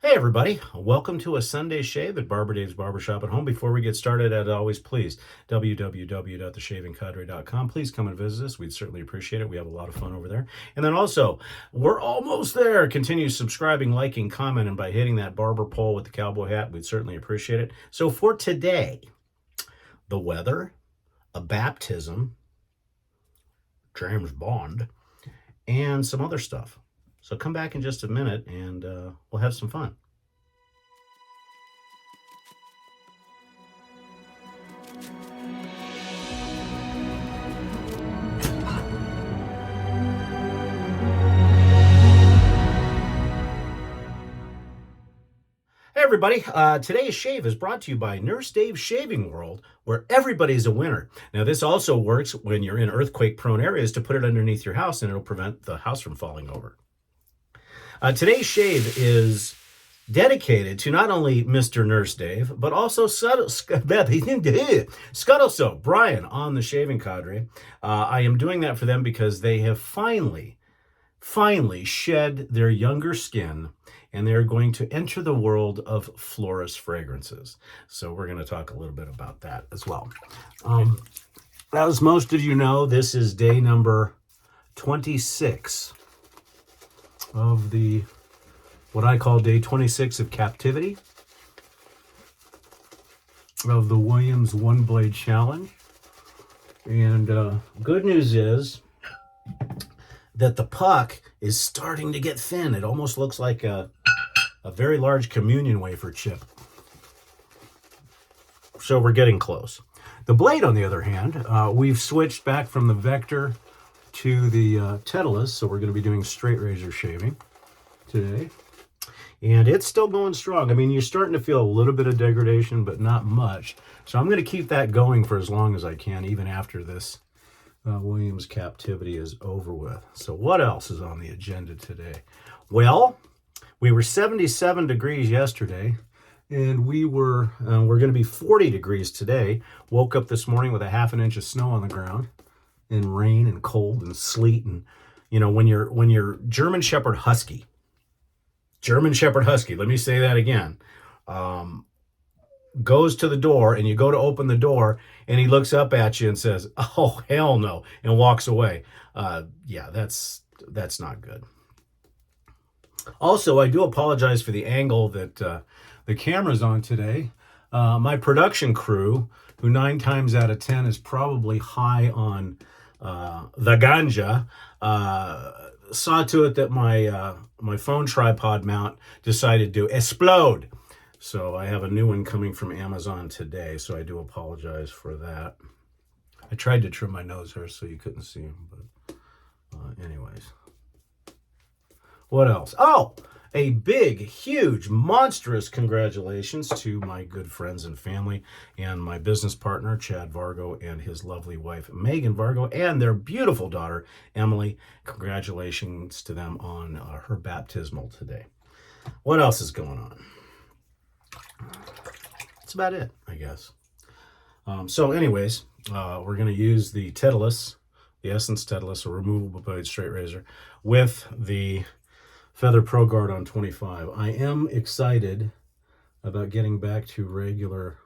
Hey everybody, welcome to a Sunday shave at Barber Dave's Barbershop at Home. Before we get started, as always, please, www.theshavingcadre.com. Please come and visit us. We'd certainly appreciate it. We have a lot of fun over there. And then also, we're almost there. Continue subscribing, liking, commenting by hitting that barber pole with the cowboy hat. We'd certainly appreciate it. So for today, the weather, a baptism, James Bond, and some other stuff. So come back in just a minute and we'll have some fun. Hey everybody, today's shave is brought to you by Nurse Dave's Shaving World, where everybody's a winner. Now this also works when you're in earthquake-prone areas to put it underneath your house and it'll prevent the house from falling over. Today's shave is dedicated to not only Mr. Nurse Dave, but also Scuttlesoap, Brian on the Shaving Cadre. I am doing that for them because they have finally shed their younger skin, and they're going to enter the world of Floris fragrances. So we're going to talk a little bit about that as well. As most of you know, this is day number 26 of what I call day 26 of captivity of the Williams One Blade Challenge. And good news is that the puck is starting to get thin. It almost looks like a very large communion wafer chip. So we're getting close. The blade, on the other hand, we've switched back from the Vector to the Titleist, so we're going to be doing straight razor shaving today. And it's still going strong. I mean, you're starting to feel a little bit of degradation, but not much. So I'm going to keep that going for as long as I can, even after this Williams captivity is over with. So what else is on the agenda today? Well, we were 77 degrees yesterday, and we're going to be 40 degrees today. Woke up this morning with a ½ inch of snow on the ground, and rain and cold and sleet. And you know, when you're German Shepherd Husky, let me say that again, goes to the door and you go to open the door and he looks up at you and says, "Oh, hell no," and walks away. Yeah, that's not good. Also, I do apologize for the angle that the camera's on today. My production crew, who 9 times out of 10 is probably high on the ganja, saw to it that my phone tripod mount decided to explode. So I have a new one coming from Amazon today, so I do apologize for that. I tried to trim my nose hair so you couldn't see them, but anyways. What else? Oh, a big, huge, monstrous congratulations to my good friends and family and my business partner, Chad Vargo, and his lovely wife, Megan Vargo, and their beautiful daughter, Emily. Congratulations to them on her baptismal today. What else is going on? That's about it, I guess. So anyways, we're going to use the Titleist, the Essence Titleist, a removable blade straight razor, with the Feather Pro Guard on 25. I am excited about getting back to regular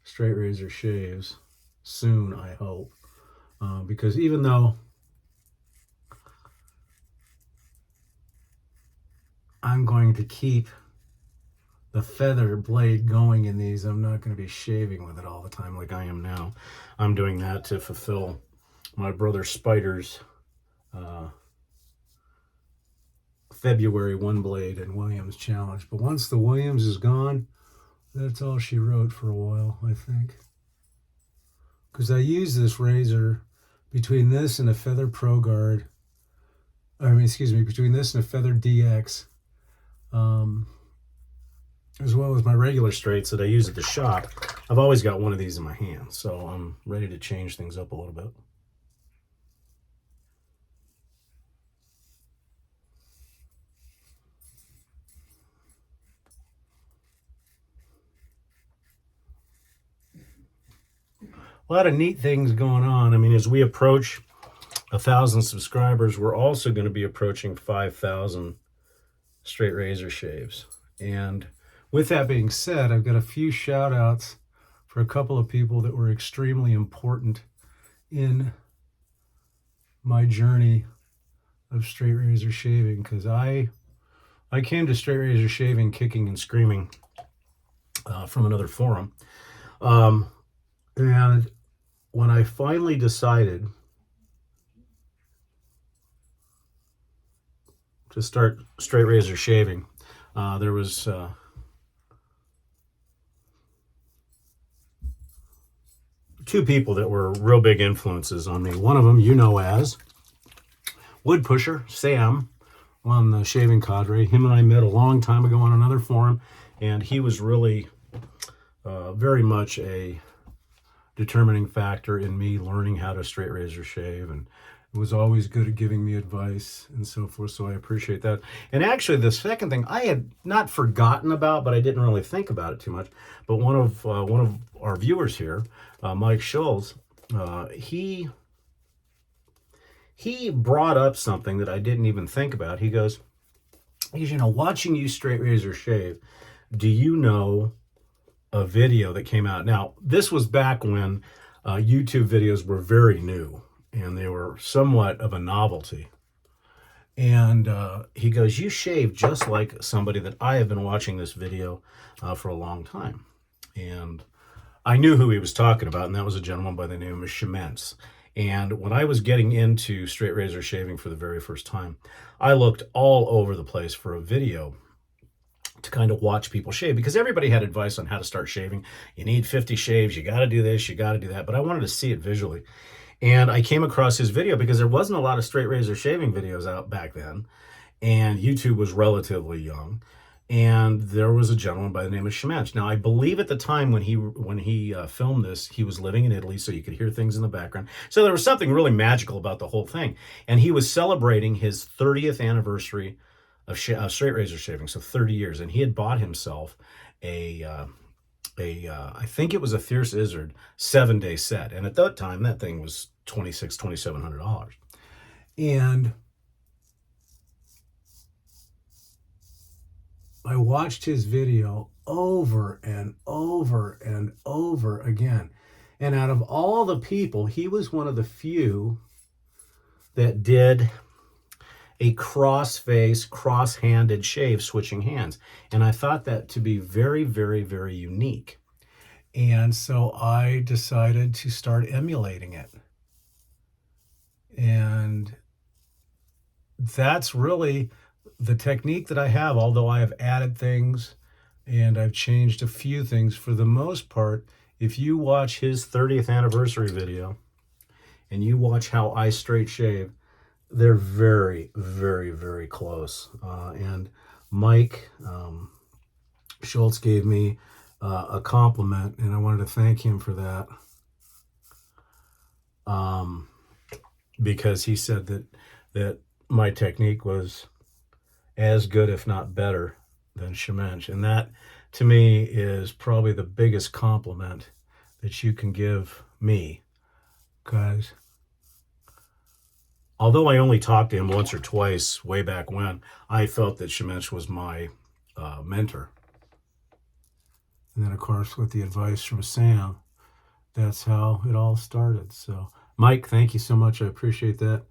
straight razor shaves soon, I hope. Because even though I'm going to keep the feather blade going in these, I'm not going to be shaving with it all the time like I am now. I'm doing that to fulfill my brother Spider's February One Blade and Williams challenge. But once the Williams is gone, that's all she wrote for a while, I think. Because I use this razor between this and a Feather Pro Guard. Between this and a Feather DX. As well as my regular straights that I use at the shop. I've always got one of these in my hand, so I'm ready to change things up a little bit. A lot of neat things going on. I mean, as we approach 1,000 subscribers, we're also going to be approaching 5,000 straight razor shaves. And with that being said, I've got a few shout outs for a couple of people that were extremely important in my journey of straight razor shaving, because I came to straight razor shaving kicking and screaming from another forum. And when I finally decided to start straight razor shaving, there was two people that were real big influences on me. One of them, you know, as Wood Pusher Sam on the Shaving Cadre. Him and I met a long time ago on another forum, and he was really very much a determining factor in me learning how to straight razor shave, and was always good at giving me advice and so forth, so I appreciate that. And actually, the second thing I had not forgotten about, but I didn't really think about it too much, but one of our viewers here, Mike Schultz, he brought up something that I didn't even think about. He goes, you know, watching you straight razor shave, do you know a video that came out? Now, this was back when YouTube videos were very new, and they were somewhat of a novelty. And he goes, you shave just like somebody that I have been watching this video for a long time. And I knew who he was talking about, and that was a gentleman by the name of Shementz. And when I was getting into straight razor shaving for the very first time, I looked all over the place for a video to kind of watch people shave, because everybody had advice on how to start shaving. You need 50 shaves, you got to do this, you got to do that. But I wanted to see it visually. And I came across his video because there wasn't a lot of straight razor shaving videos out back then, and YouTube was relatively young. And there was a gentleman by the name of Shementz. Now, I believe at the time when he filmed this, he was living in Italy, so you could hear things in the background. So there was something really magical about the whole thing. And he was celebrating his 30th anniversary of straight razor shaving, so 30 years. And he had bought himself I think it was a Fierce Izzard 7-day set. And at that time, that thing was $2,700. And I watched his video over and over and over again. And out of all the people, he was one of the few that did a cross-face, cross-handed shave, switching hands. And I thought that to be very, very, very unique. And so I decided to start emulating it. And that's really the technique that I have, although I have added things and I've changed a few things. For the most part, if you watch his 30th anniversary video and you watch how I straight shave, they're very, very, very close. And Mike Schultz gave me a compliment, and I wanted to thank him for that. Because he said that my technique was as good, if not better, than Shementz. And that, to me, is probably the biggest compliment that you can give me. Because although I only talked to him once or twice way back when, I felt that Shementz was my mentor. And then, of course, with the advice from Sam, that's how it all started. So, Mike, thank you so much. I appreciate that.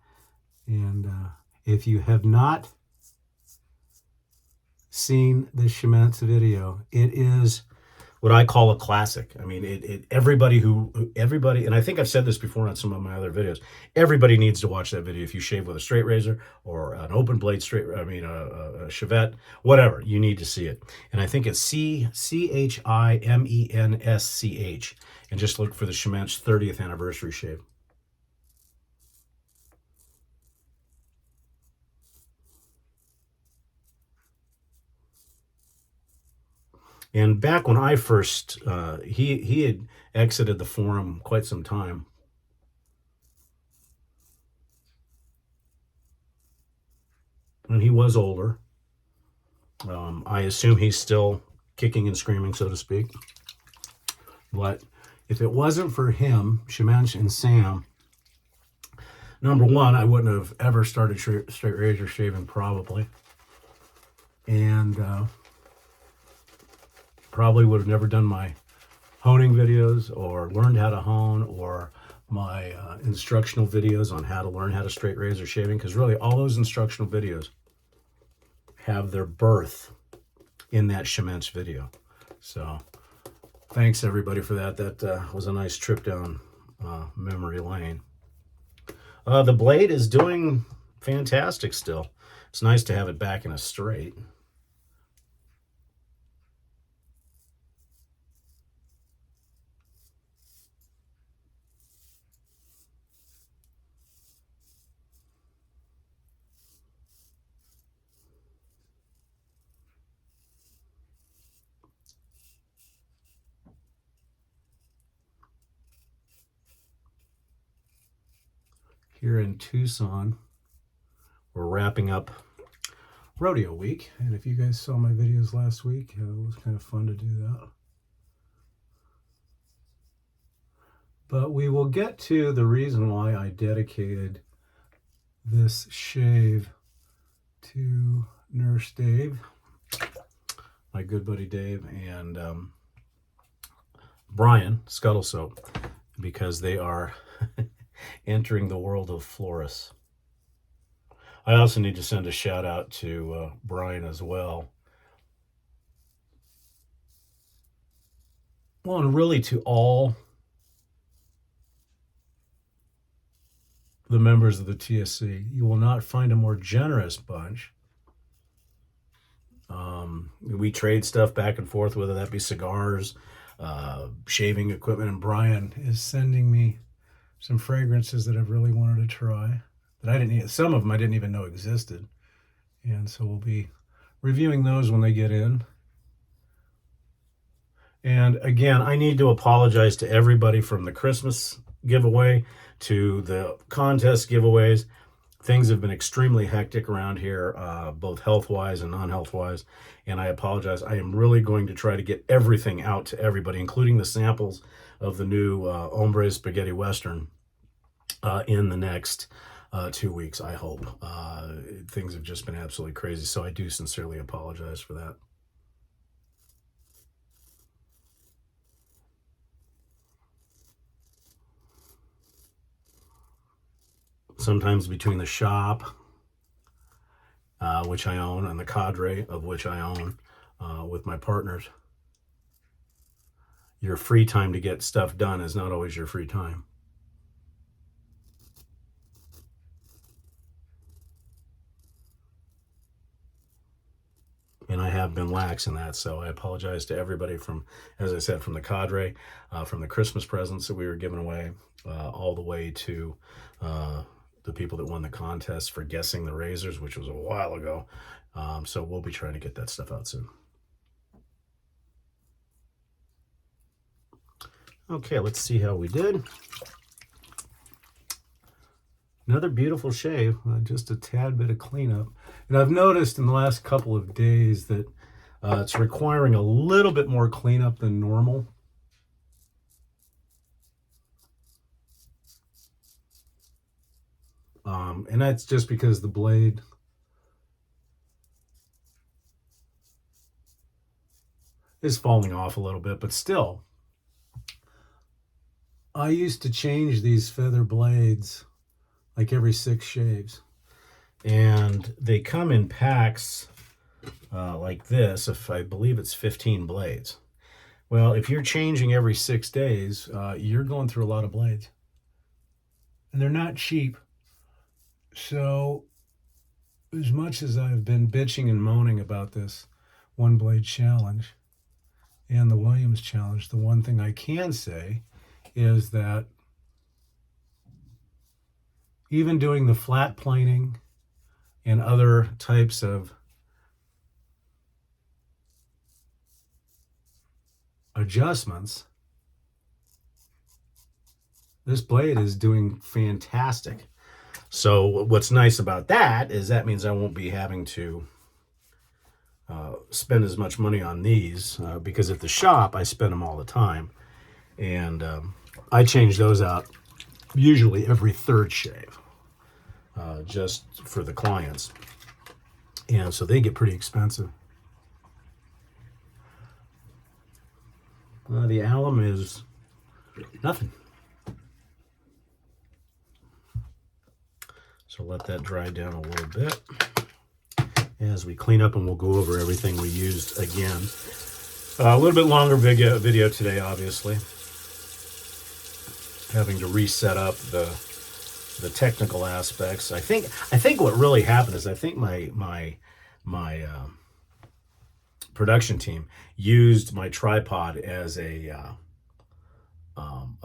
And if you have not seen the Shementz video, it is what I call a classic. I mean, everybody, and I think I've said this before on some of my other videos, everybody needs to watch that video. If you shave with a straight razor or an open blade a Chevette, whatever, you need to see it. And I think it's CHIMENSCH, and just look for the Shementz 30th anniversary shave. And back when I first, he had exited the forum quite some time. And he was older. I assume he's still kicking and screaming, so to speak. But if it wasn't for him, Shementz and Sam, number one, I wouldn't have ever started straight razor shaving, probably. And probably would have never done my honing videos or learned how to hone, or my instructional videos on how to learn how to straight razor shaving, because really all those instructional videos have their birth in that Chementz video. So thanks everybody for that. That was a nice trip down memory lane. The blade is doing fantastic still. It's nice to have it back in a straight. Here in Tucson, we're wrapping up rodeo week, and if you guys saw my videos last week, it was kind of fun to do that. But we will get to the reason why I dedicated this shave to Nurse Dave, my good buddy Dave, and Brian Scuttlesoap, because they are entering the world of Floris. I also need to send a shout out to Brian as well. Well, and really to all the members of the TSC. You will not find a more generous bunch. We trade stuff back and forth, whether that be cigars, shaving equipment, and Brian is sending me some fragrances that I've really wanted to try. That I didn't, some of them I didn't even know existed. And so we'll be reviewing those when they get in. And again, I need to apologize to everybody from the Christmas giveaway to the contest giveaways. Things have been extremely hectic around here, both health-wise and non-health-wise, and I apologize. I am really going to try to get everything out to everybody, including the samples of the new Ombre Spaghetti Western in the next 2 weeks, I hope. Things have just been absolutely crazy, so I do sincerely apologize for that. Sometimes between the shop, which I own, and the cadre, of which I own with my partners, your free time to get stuff done is not always your free time. And I have been lax in that, so I apologize to everybody from, as I said, from the cadre, from the Christmas presents that we were giving away, all the way to the people that won the contest for guessing the razors, which was a while ago. So we'll be trying to get that stuff out soon. Okay, let's see how we did. Another beautiful shave, just a tad bit of cleanup. And I've noticed in the last couple of days that it's requiring a little bit more cleanup than normal. And that's just because the blade is falling off a little bit, but still, I used to change these feather blades like every 6 shaves, and they come in packs like this. If I believe it's 15 blades. Well, if you're changing every 6 days, you're going through a lot of blades, and they're not cheap. So as much as I've been bitching and moaning about this one blade challenge and the Williams challenge, the one thing I can say is that even doing the flat planing and other types of adjustments, this blade is doing fantastic. So what's nice about that is that means I won't be having to spend as much money on these, because at the shop I spend them all the time, and I change those out usually every 3rd shave, just for the clients, and so they get pretty expensive. The alum is nothing. So let that dry down a little bit as we clean up, and we'll go over everything we used again. A little bit longer video today, obviously. Having to reset up the technical aspects. I think what really happened is I think my production team used my tripod as a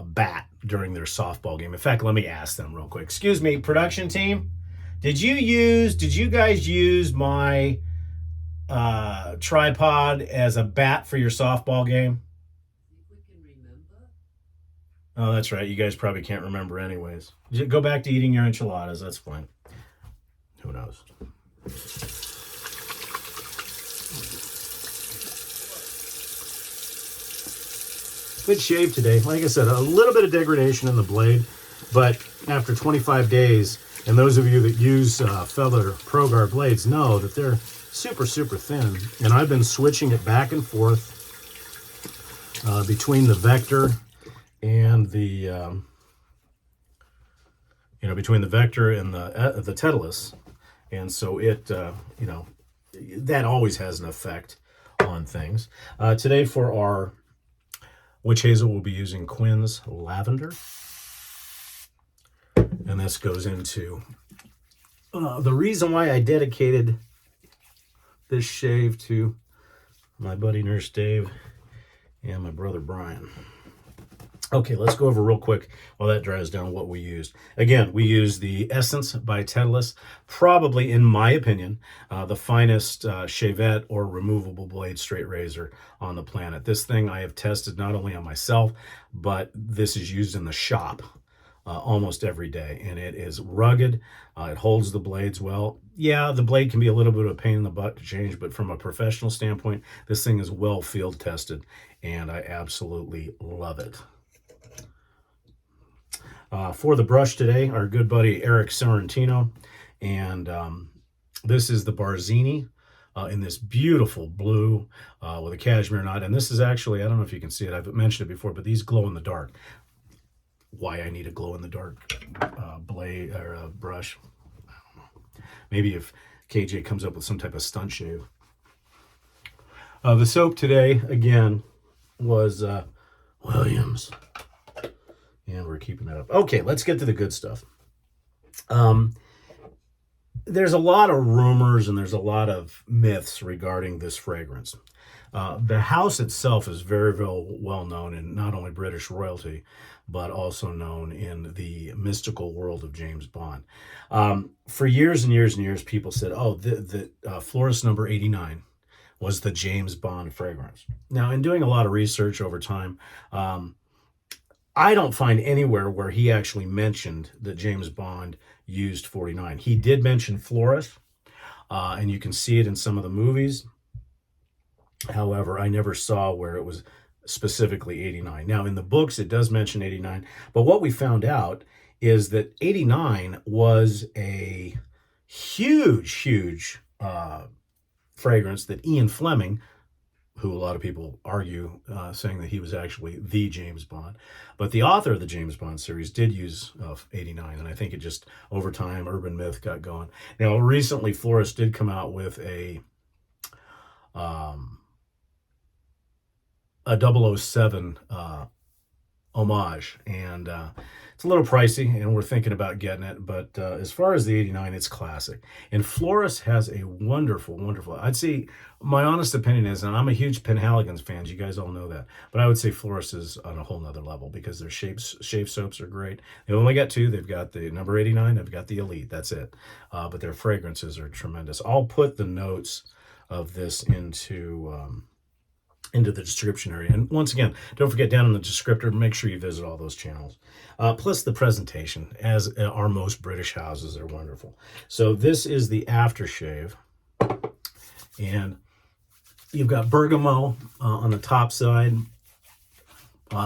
bat during their softball game. In fact, let me ask them real quick. Excuse me, production team, did you guys use my tripod as a bat for your softball game? We can remember. Oh, that's right. You guys probably can't remember anyways. Go back to eating your enchiladas. That's fine. Who knows? Good shave today. Like I said, a little bit of degradation in the blade, but after 25 days, and those of you that use Feather Pro Guard blades know that they're super, super thin. And I've been switching it back and forth between the Vector and the, between the Vector and the Titleist. And so it, that always has an effect on things. Today for our witch hazel, we'll be using Quinn's Lavender. And this goes into the reason why I dedicated this shave to my buddy Nurse Dave and my brother Brian. Okay, let's go over real quick while that dries down what we used. Again, we used the Essence by Titleist, probably, in my opinion, the finest shavette or removable blade straight razor on the planet. This thing I have tested not only on myself, but this is used in the shop almost every day, and it is rugged. It holds the blades well. Yeah, the blade can be a little bit of a pain in the butt to change, but from a professional standpoint, this thing is well field tested, and I absolutely love it. For the brush today, our good buddy Eric Sorrentino, and this is the Barzini in this beautiful blue with a cashmere knot. And this is actually, I don't know if you can see it, I've mentioned it before, but these glow in the dark. Why I need a glow in the dark blade or brush, I don't know. Maybe if KJ comes up with some type of stunt shave. The soap today, again, was Williams. And we're keeping that up. Okay, let's get to the good stuff. There's a lot of rumors and there's a lot of myths regarding this fragrance. The house itself is very, very well known in not only British royalty, but also known in the mystical world of James Bond. For years and years and years, people said, oh, the Floris No. 89 was the James Bond fragrance. Now, in doing a lot of research over time, I don't find anywhere where he actually mentioned that James Bond used 49. He did mention Floris, and you can see it in some of the movies. However, I never saw where it was specifically 89. Now, in the books, it does mention 89, but what we found out is that 89 was a huge, huge fragrance that Ian Fleming, who a lot of people argue, saying that he was actually the James Bond. But the author of the James Bond series did use 89, and I think it just, over time, urban myth got going. Now, recently, Floris did come out with a 007 homage, and it's a little pricey, and we're thinking about getting it, but as far as the 89, it's classic. And Floris has a wonderful, wonderful, I'd say, my honest opinion is, and I'm a huge Penhaligon's fan, you guys all know that, but I would say Floris is on a whole nother level because their shave soaps are great. They've only got two. They've got the number 89, they've got the Elite, that's it. But their fragrances are tremendous. I'll put the notes of this into the description area. And once again, don't forget, down in the descriptor, make sure you visit all those channels. Plus the presentation, as are most British houses, are wonderful. So this is the aftershave. And you've got bergamot on the top side.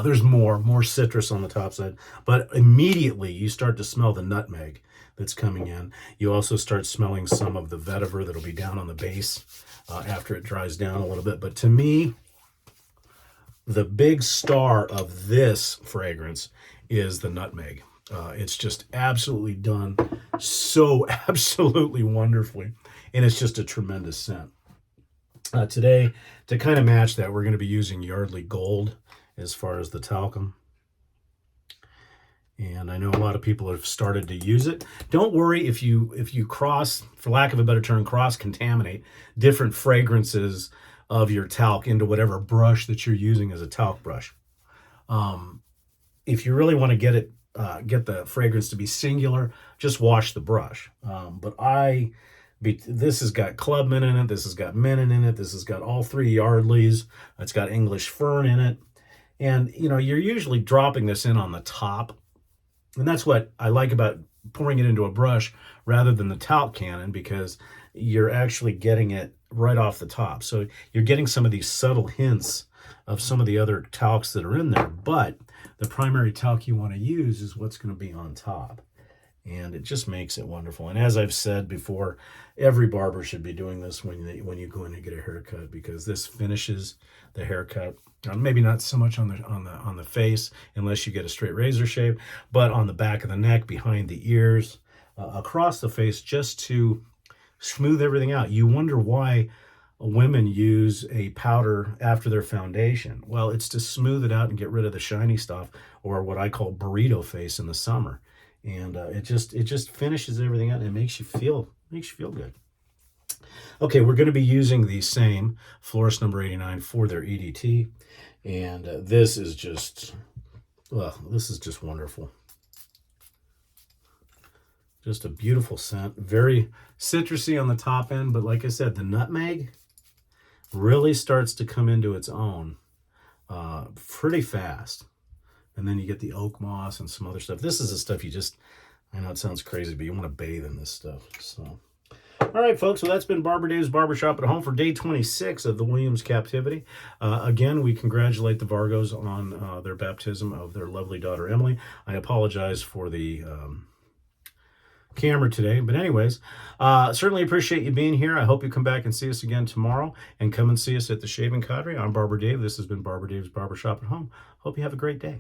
There's more citrus on the top side. But immediately you start to smell the nutmeg that's coming in. You also start smelling some of the vetiver that'll be down on the base after it dries down a little bit. But to me, the big star of this fragrance is the nutmeg. It's just absolutely done so absolutely wonderfully, and it's just a tremendous scent. Today, to kind of match that, we're going to be using Yardley Gold as far as the talcum. And I know a lot of people have started to use it. Don't worry if you cross, for lack of a better term, cross-contaminate different fragrances of your talc into whatever brush that you're using as a talc brush. If you really want to get the fragrance to be singular, just wash the brush. This has got club mint in it. This has got mint in it. This has got all three Yardleys. It's got English fern in it. And, you're usually dropping this in on the top. And that's what I like about pouring it into a brush rather than the talc cannon, because you're actually getting it right off the top. So you're getting some of these subtle hints of some of the other talcs that are in there. But the primary talc you want to use is what's going to be on top. And it just makes it wonderful. And as I've said before, every barber should be doing this when you go in to get a haircut, because this finishes the haircut. Maybe not so much on the face, unless you get a straight razor shave, but on the back of the neck, behind the ears, across the face, just to smooth everything out. You wonder why women use a powder after their foundation. Well, it's to smooth it out and get rid of the shiny stuff, or what I call burrito face in the summer. And it just finishes everything out, and it makes you feel good. Okay, we're going to be using the same Floris No. 89 for their EDT, and this is just wonderful. Just a beautiful scent, very citrusy on the top end, but like I said, the nutmeg really starts to come into its own pretty fast. And then you get the Oakmoss and some other stuff. This is the stuff I know it sounds crazy, but you want to bathe in this stuff. So, all right, folks. Well, that's been Barber Dave's Barbershop at Home for day 26 of the Williams captivity. Again, we congratulate the Vargos on their baptism of their lovely daughter, Emily. I apologize for the camera today, but anyways, certainly appreciate you being here. I hope you come back and see us again tomorrow, and come and see us at the Shaving Cadre. I'm Barber Dave. This has been Barber Dave's Barbershop at Home. Hope you have a great day.